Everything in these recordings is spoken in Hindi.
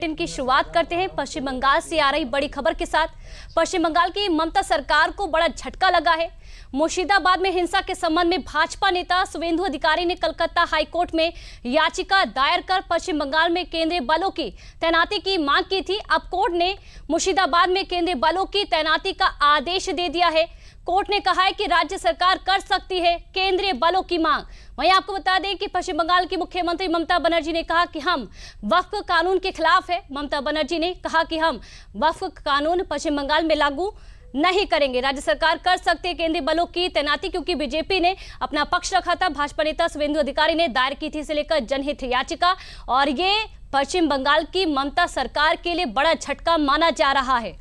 की शुरुआत करते हैं पश्चिम बंगाल से आ रही बड़ी खबर के साथ। पश्चिम बंगाल की ममता सरकार को बड़ा झटका लगा है। मुर्शिदाबाद में हिंसा के संबंध में भाजपा नेता शुवेंदु अधिकारी ने कलकत्ता हाईकोर्ट में याचिका दायर कर पश्चिम बंगाल में केंद्रीय बलों की तैनाती की मांग की थी। अब कोर्ट ने मुर्शिदाबाद में केंद्रीय बलों की तैनाती का आदेश दे दिया है। कोर्ट ने कहा है कि राज्य सरकार कर सकती है केंद्रीय बलों की मांग। वहीं आपको बता दें कि पश्चिम बंगाल की मुख्यमंत्री ममता बनर्जी ने कहा कि हम वक्फ कानून के खिलाफ है। ममता बनर्जी ने कहा कि हम वक्फ कानून पश्चिम बंगाल में लागू नहीं करेंगे। राज्य सरकार कर सकते हैं केंद्रीय बलों की तैनाती, क्योंकि बीजेपी ने अपना पक्ष रखा था। भाजपा नेता शुवेंदु अधिकारी ने दायर की थी इसे लेकर जनहित याचिका, और ये पश्चिम बंगाल की ममता सरकार के लिए बड़ा झटका माना जा रहा है।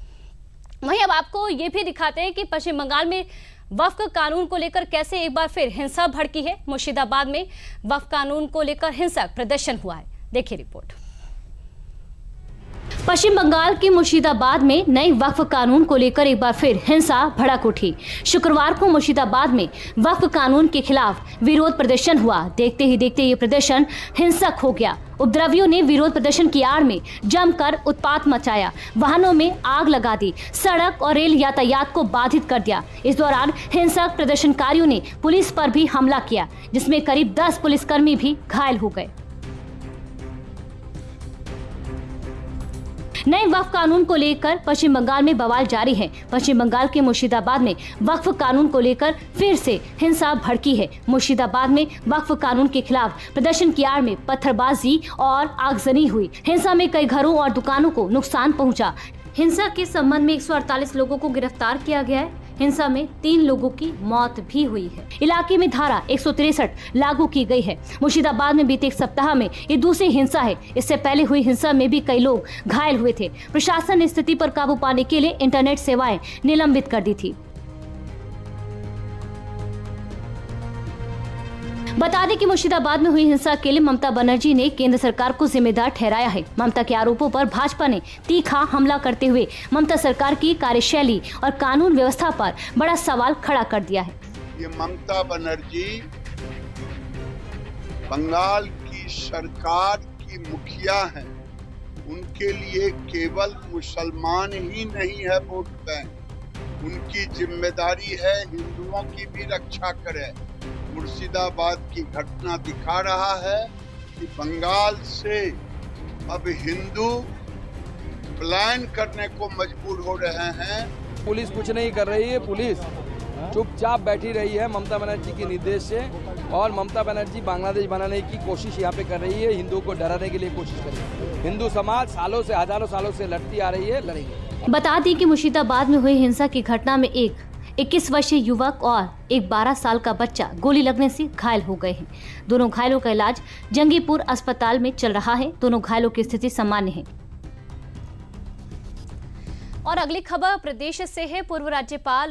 वहीं अब आपको ये भी दिखाते हैं कि पश्चिम बंगाल में वक्फ कानून को लेकर कैसे एक बार फिर हिंसा भड़की है। मुर्शिदाबाद में वक्फ कानून को लेकर हिंसक प्रदर्शन हुआ है। देखिए रिपोर्ट। पश्चिम बंगाल के मुर्शिदाबाद में नए वक्फ कानून को लेकर एक बार फिर हिंसा भड़क उठी। शुक्रवार को मुर्शिदाबाद में वक्फ कानून के खिलाफ विरोध प्रदर्शन हुआ। देखते ही देखते ये प्रदर्शन हिंसक हो गया। उपद्रवियों ने विरोध प्रदर्शन की आड़ में जमकर उत्पात मचाया, वाहनों में आग लगा दी, सड़क और रेल यातायात को बाधित कर दिया। इस दौरान हिंसक प्रदर्शनकारियों ने पुलिस पर भी हमला किया, जिसमें करीब 10 पुलिसकर्मी भी घायल हो गए। नए वक्फ कानून को लेकर पश्चिम बंगाल में बवाल जारी है। पश्चिम बंगाल के मुर्शिदाबाद में वक्फ कानून को लेकर फिर से हिंसा भड़की है। मुर्शिदाबाद में वक्फ कानून के खिलाफ प्रदर्शन की आड़ में पत्थरबाजी और आगजनी हुई। हिंसा में कई घरों और दुकानों को नुकसान पहुंचा। हिंसा के संबंध में 148 लोगों को गिरफ्तार किया गया है। हिंसा में 3 लोगों की मौत भी हुई है। इलाके में धारा 163 लागू की गई है। मुर्शिदाबाद में बीते एक सप्ताह में ये दूसरी हिंसा है। इससे पहले हुई हिंसा में भी कई लोग घायल हुए थे। प्रशासन ने स्थिति पर काबू पाने के लिए इंटरनेट सेवाएं निलंबित कर दी थी। बता दें कि मुर्शिदाबाद में हुई हिंसा के लिए ममता बनर्जी ने केंद्र सरकार को जिम्मेदार ठहराया है। ममता के आरोपों पर भाजपा ने तीखा हमला करते हुए ममता सरकार की कार्यशैली और कानून व्यवस्था पर बड़ा सवाल खड़ा कर दिया है। ये ममता बनर्जी बंगाल की सरकार की मुखिया है। उनके लिए केवल मुसलमान ही नहीं है वोट बैंक, उनकी जिम्मेदारी है हिंदुओं की भी रक्षा करे। मुर्शिदाबाद की घटना दिखा रहा है कि बंगाल से अब हिंदू पलायन करने को मजबूर हो रहे हैं। पुलिस कुछ नहीं कर रही है, पुलिस चुपचाप बैठी रही है ममता बनर्जी के निर्देश से, और ममता बनर्जी बांग्लादेश बनाने की कोशिश यहाँ पे कर रही है। हिंदुओं को डराने के लिए कोशिश कर रही है। हिंदू समाज सालों से, हजारों सालों से लड़ती आ रही है, लड़ेगी। बता दें कि मुर्शिदाबाद में हुई हिंसा की घटना में एक 21 वर्षीय युवक और एक 12 साल का बच्चा गोली लगने से घायल हो गए हैं। दोनों घायलों का इलाज जंगीपुर अस्पताल में चल रहा है। दोनों घायलों की स्थिति सामान्य है। और अगली खबर प्रदेश से है। पूर्व राज्यपाल